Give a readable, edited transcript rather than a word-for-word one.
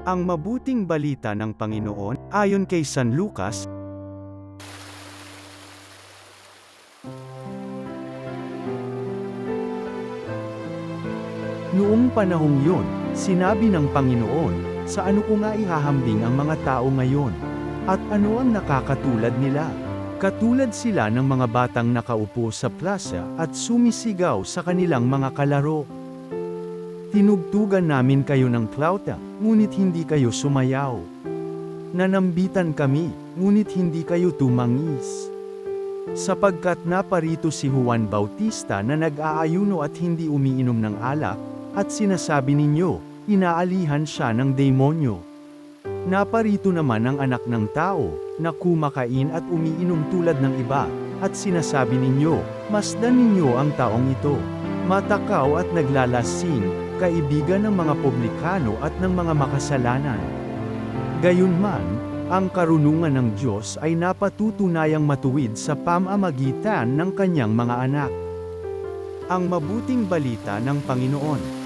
Ang mabuting balita ng Panginoon, ayon kay San Lucas. Noong panahong yun, sinabi ng Panginoon, sa ano ko nga ihahambing ang mga tao ngayon? At ano ang nakakatulad nila? Katulad sila ng mga batang nakaupo sa plaza at sumisigaw sa kanilang mga kalaro. Tinugtugan namin kayo ng flauta, ngunit hindi kayo sumayaw. Nanambitan kami, ngunit hindi kayo tumangis. Sapagkat naparito si Juan Bautista na nag-aayuno at hindi umiinom ng alak, at sinasabi ninyo, inaalihan siya ng demonyo. Naparito naman ang Anak ng Tao, na kumakain at umiinom tulad ng iba, at sinasabi ninyo, masdan ninyo ang taong ito. Matakaw at naglalasing, kaibigan ng mga publikano at ng mga makasalanan. Gayunman, ang karunungan ng Diyos ay napatutunayang matuwid sa pamamagitan ng kanyang mga anak. Ang mabuting balita ng Panginoon.